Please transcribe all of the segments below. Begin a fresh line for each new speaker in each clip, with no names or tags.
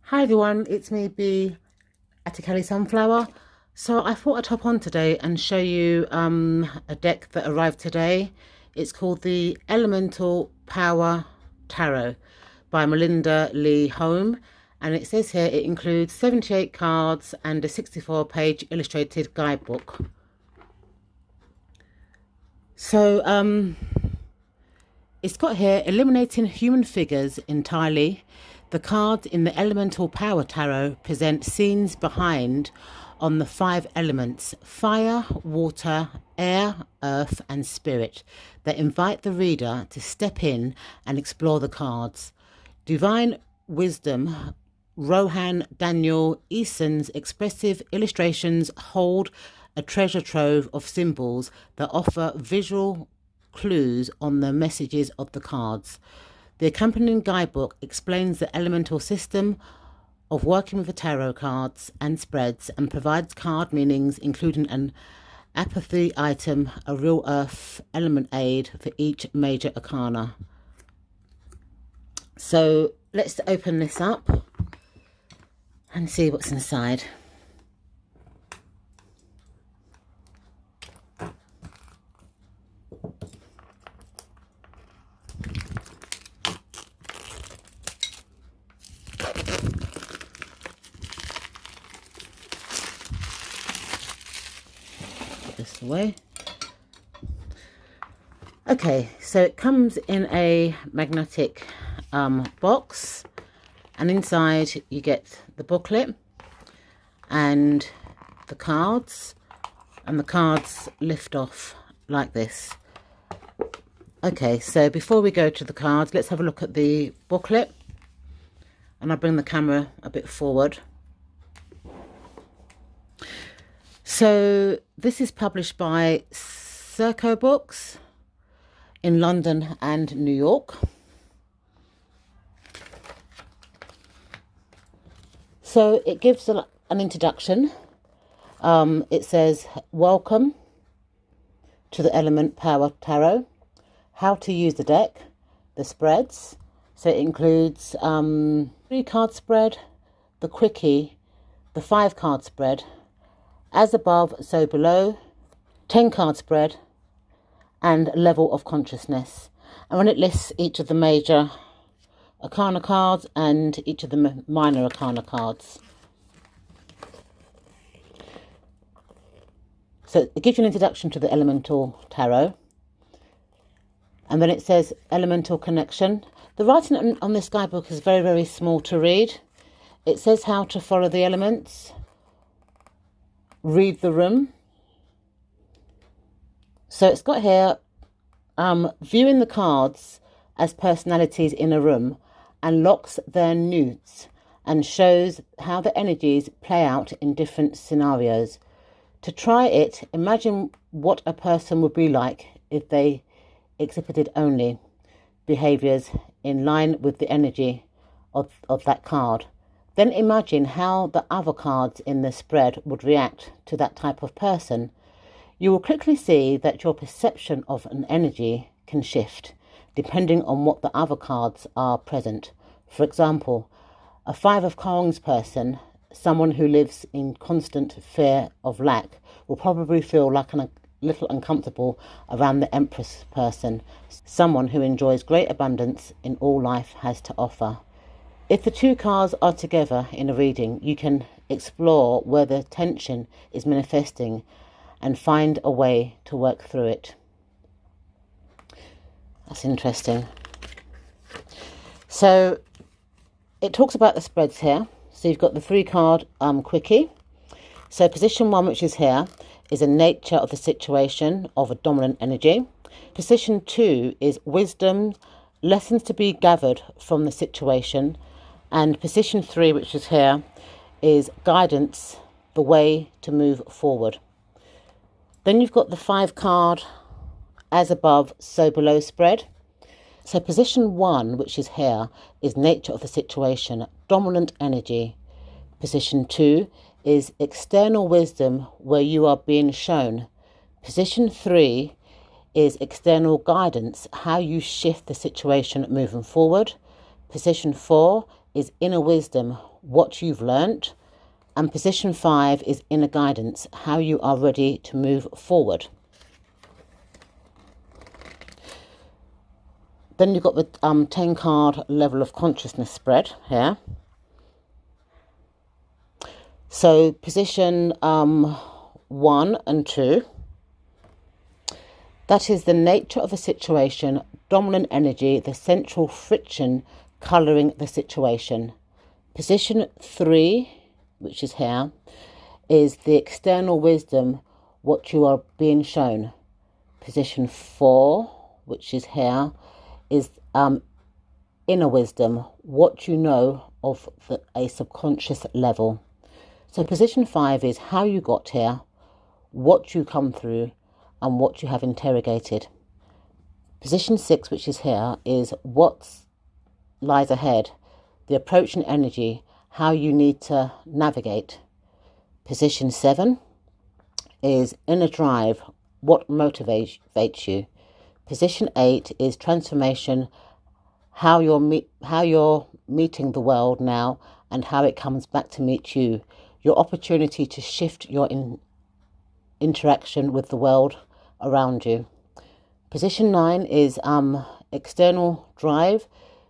Hi everyone, it's me, B Atticali Sunflower. So I thought I'd hop on today and show you a deck that arrived today. It's called the Elemental Power Tarot by Melinda Lee Home, and it says here it includes 78 cards and a 64-page illustrated guidebook. So it's got here eliminating human figures entirely. The cards in the Elemental Power Tarot present scenes behind on the 5 elements: fire, water, air, earth and spirit, that invite the reader to step in and explore the cards. Divine Wisdom, Rohan Daniel Eason's expressive illustrations hold a treasure trove of symbols that offer visual clues on the messages of the cards. The accompanying guidebook explains the elemental system of working with the tarot cards and spreads and provides card meanings, including an apathy item, a real earth element aid for each major arcana. So let's open this up and see what's inside. This away. Okay, so it comes in a magnetic box, and inside you get the booklet and the cards, and the cards lift off like this. Okay, so before we go to the cards, let's have a look at the booklet, and I'll bring the camera a bit forward. So this is published by Circo Books in London and New York. So it gives an introduction. It says, welcome to the Element Power Tarot, how to use the deck, the spreads. So it includes 3-card spread, the quickie, the 5-card spread, as above, so below, 10-card spread, and level of consciousness. And when it lists each of the major arcana cards and each of the minor arcana cards. So it gives you an introduction to the Elemental Tarot. And then it says Elemental Connection. The writing on this guidebook is very, very small to read. It says how to follow the elements. Read the room. So it's got here viewing the cards as personalities in a room unlocks their nudes and shows how the energies play out in different scenarios. To try it, imagine what a person would be like if they exhibited only behaviours in line with the energy of that card. Then imagine how the other cards in the spread would react to that type of person. You will quickly see that your perception of an energy can shift depending on what the other cards are present. For example, a 5 of Coins person, someone who lives in constant fear of lack, will probably feel like a little uncomfortable around the Empress person, someone who enjoys great abundance in all life has to offer. If the 2 cards are together in a reading, you can explore where the tension is manifesting and find a way to work through it. That's interesting. So it talks about the spreads here. So you've got the 3-card quickie. So position 1, which is here, is a nature of the situation of a dominant energy. Position 2 is wisdom, lessons to be gathered from the situation. And position 3, which is here, is guidance, the way to move forward. Then you've got the 5-card as above, so below spread. So position 1, which is here, is nature of the situation, dominant energy. Position 2 is external wisdom, where you are being shown. Position 3 is external guidance, how you shift the situation moving forward. Position 4 is inner wisdom, what you've learnt. And position 5 is inner guidance, how you are ready to move forward. Then you've got the 10 card level of consciousness spread here. So position 1 and 2, that is the nature of a situation, dominant energy, the central friction colouring the situation. Position 3, which is here, is the external wisdom, what you are being shown. Position 4, which is here, is inner wisdom, what you know of a subconscious level. So position 5 is how you got here, what you come through, and what you have interrogated. Position 6, which is here, is what lies ahead, the approach and energy, how you need to navigate. Position 7 is inner drive, what motivates you. Position 8 is transformation, how you're meeting the world now and how it comes back to meet you. Your opportunity to shift your interaction with the world around you. Position 9 is external drive,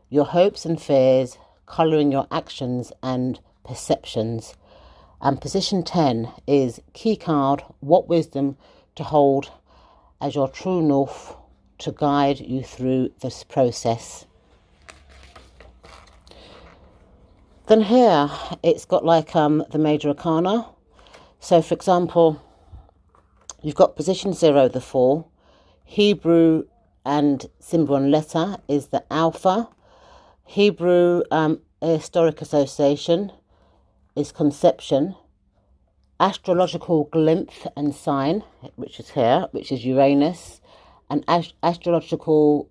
your hopes and fears, colouring your actions and perceptions. And position 10 is key card, what wisdom to hold as your true north to guide you through this process. Then here it's got like the major arcana. So for example, you've got position 0, the 4. Hebrew and symbol and letter is the Alpha. Hebrew historic association is conception. Astrological glimpse and sign, which is here, which is Uranus. And astrological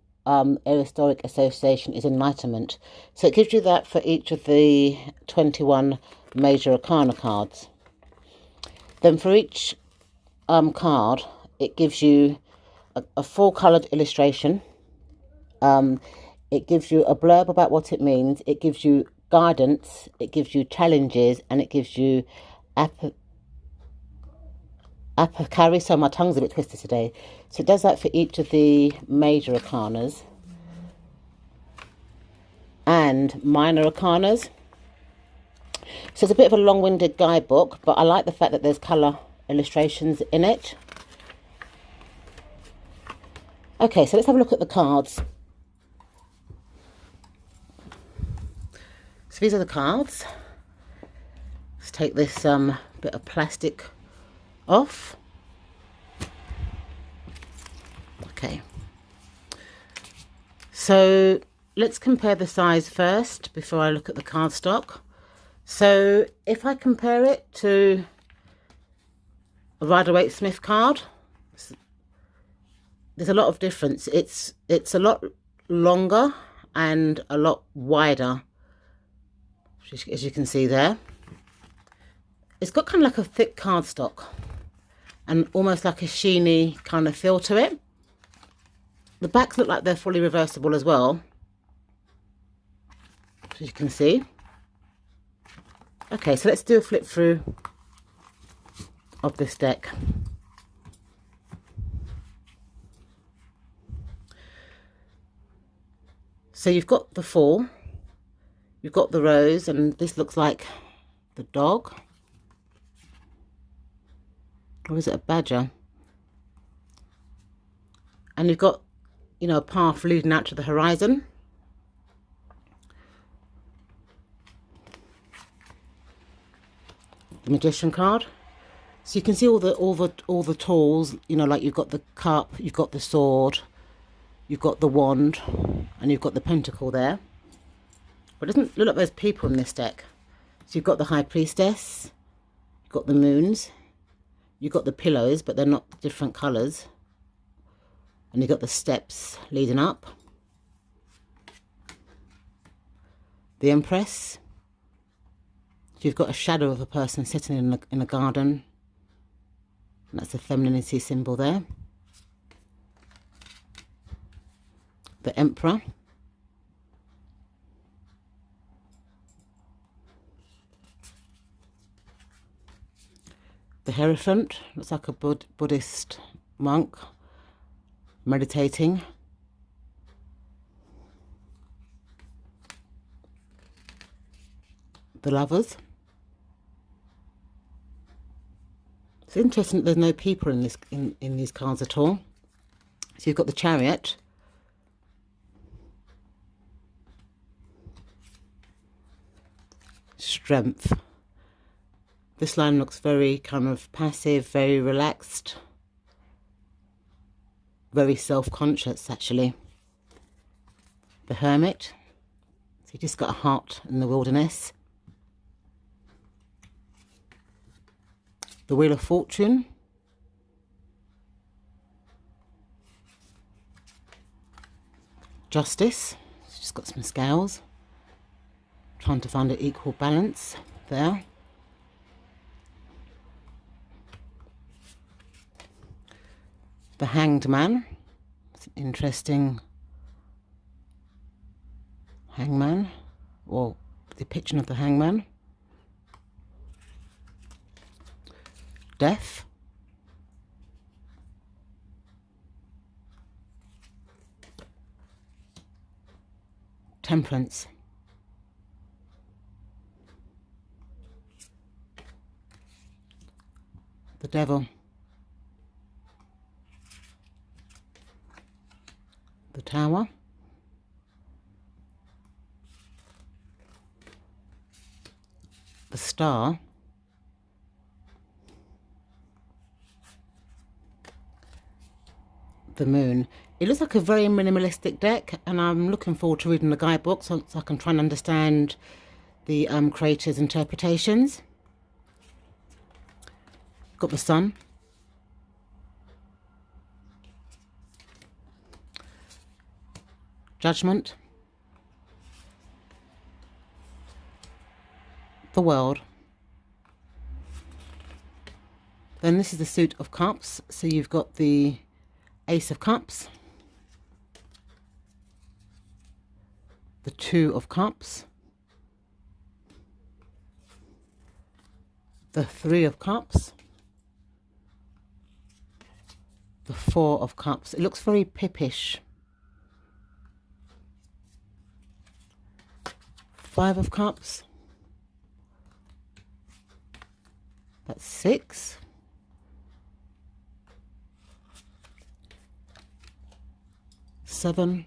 historic association is enlightenment. So it gives you that for each of the 21 major arcana cards. Then for each card, it gives you a full coloured illustration. It gives you a blurb about what it means. It gives you guidance. It gives you challenges, and it gives you apocary. So my tongue's a bit twisted today. So it does that for each of the major arcanas and minor arcanas. So it's a bit of a long-winded guidebook, but I like the fact that there's colour illustrations in it. Okay, so let's have a look at the cards. So these are the cards. Let's take this bit of plastic off. Okay. So let's compare the size first before I look at the cardstock. So if I compare it to a Rider-Waite-Smith card, there's a lot of difference. It's a lot longer and a lot wider, as you can see there. It's got kind of like a thick cardstock and almost like a sheeny kind of feel to it. The backs look like they're fully reversible as well, as you can see. Okay, so let's do a flip through of this deck. So you've got the 4, you've got the rose, and this looks like the dog. Or is it a badger? And you've got, you know, a path leading out to the horizon. The Magician card. So you can see all the tools, you know, like you've got the cup, you've got the sword, you've got the wand, and you've got the pentacle there. But it doesn't look like there's people in this deck. So you've got the High Priestess, you've got the moons, you've got the pillows, but they're not different colours. And you've got the steps leading up. The Empress. So you've got a shadow of a person sitting in a garden. And that's the femininity symbol there. The Emperor. The Hierophant looks like a Buddhist monk meditating. The Lovers. It's interesting that there's no people in this in these cards at all. So you've got the Chariot. Strength. This line looks very kind of passive, very relaxed, very self-conscious actually. The Hermit. So you just got a heart in the wilderness. The Wheel of Fortune. Justice. It's just got some scales. Trying to find an equal balance there. The Hanged Man. It's an interesting hangman, or depiction of the hangman. Death. Temperance. The Devil. The Tower. The Star. The Moon. It looks like a very minimalistic deck, and I'm looking forward to reading the guidebook so I can try and understand the creators' interpretations. Got the Sun. Judgment. The World. Then this is the Suit of Cups. So you've got the Ace of Cups, the Two of Cups, the Three of Cups, the Four of Cups. It looks very pippish. Five of Cups. That's 6. 7,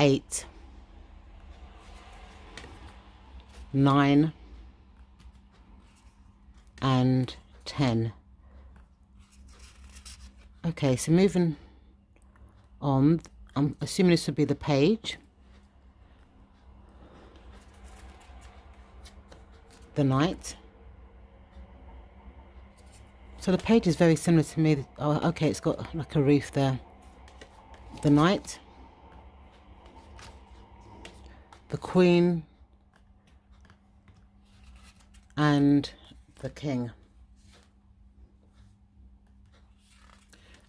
8, 9, and 10. Okay, so moving on, I'm assuming this would be the Page, the Knight. So the Page is very similar to me. Oh, okay, it's got like a reef there. The Knight, the Queen, and the King.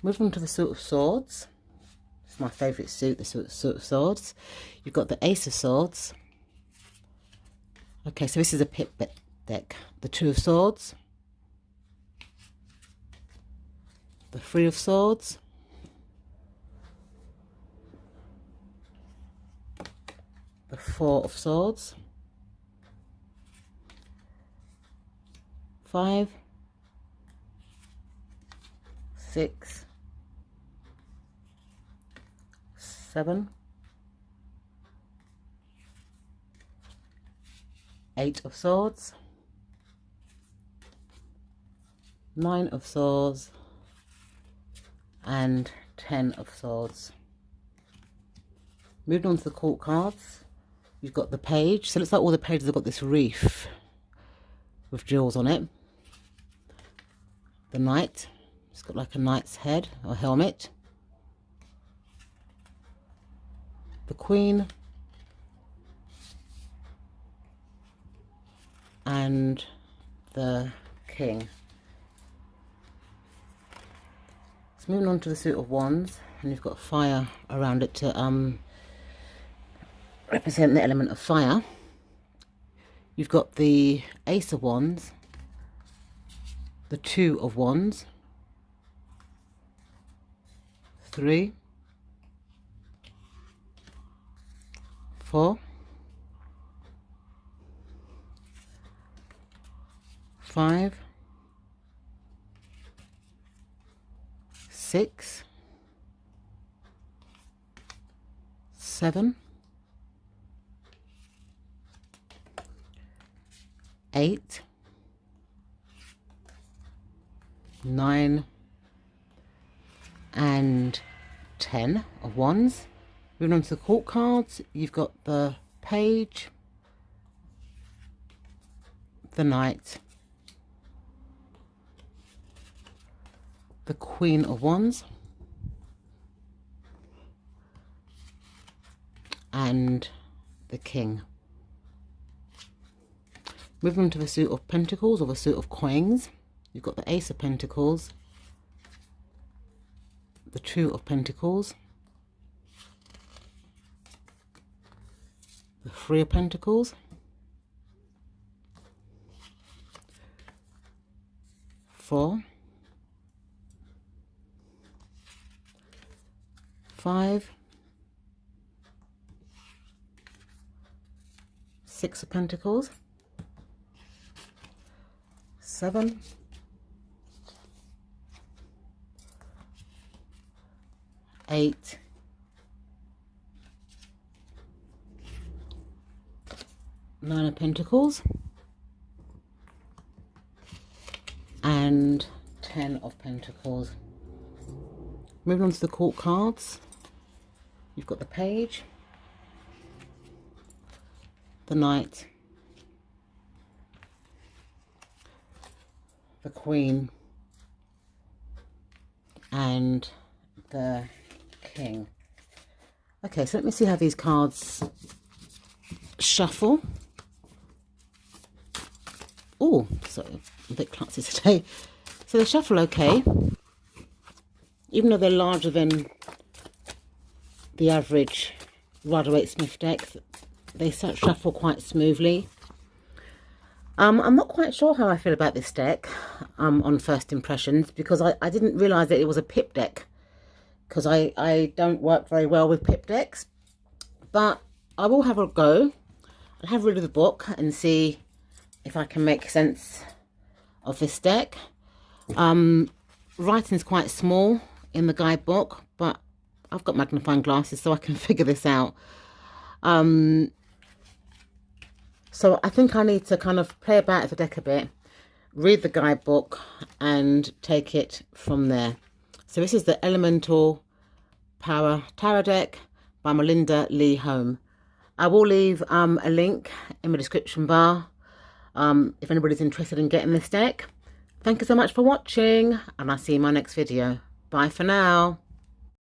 Moving on to the Suit of Swords. It's my favourite suit, the Suit of Swords. You've got the Ace of Swords. Okay, so this is a pit deck. The Two of Swords. The Three of Swords. The Four of Swords. 5, 6, 7, 8 of Swords. 9 of Swords. And 10 of Swords. Moving on to the court cards, you've got the Page. So it looks like all the pages have got this reef with jewels on it. The Knight, it's got like a knight's head or helmet. The Queen. And the King. So moving on to the Suit of Wands, and you've got fire around it to represent the element of fire. You've got the Ace of Wands, the Two of Wands, 3, 4, 5, 6, 7, 8, 9, and 10 of Wands. Moving on to the court cards, you've got the Page, the Knight, the Queen of Wands, and the King. Moving on to the suit of Pentacles, or the suit of coins, you've got the Ace of Pentacles, the Two of Pentacles, the Three of Pentacles, 4, 5, 6 of Pentacles, 7, 8, 9 of Pentacles, and 10 of Pentacles. Moving on to the court cards, you've got the Page, the Knight, the Queen, and the King. Okay, so let me see how these cards shuffle. Oh, sorry, I'm a bit clumsy today. So they shuffle okay, even though they're larger than the average Rider-Waite-Smith deck. They shuffle quite smoothly. I'm not quite sure how I feel about this deck on first impressions, because I didn't realise that it was a pip deck, because I don't work very well with pip decks. But I will have a go. I'll have a read of the book and see if I can make sense of this deck. Writing's quite small in the guidebook, but I've got magnifying glasses so I can figure this out. So I think I need to kind of play about with the deck a bit, read the guidebook, and take it from there. So this is the Elemental Power Tarot deck by Melinda Lee Home. I will leave a link in the description bar if anybody's interested in getting this deck. Thank you so much for watching, and I'll see you in my next video. Bye for now.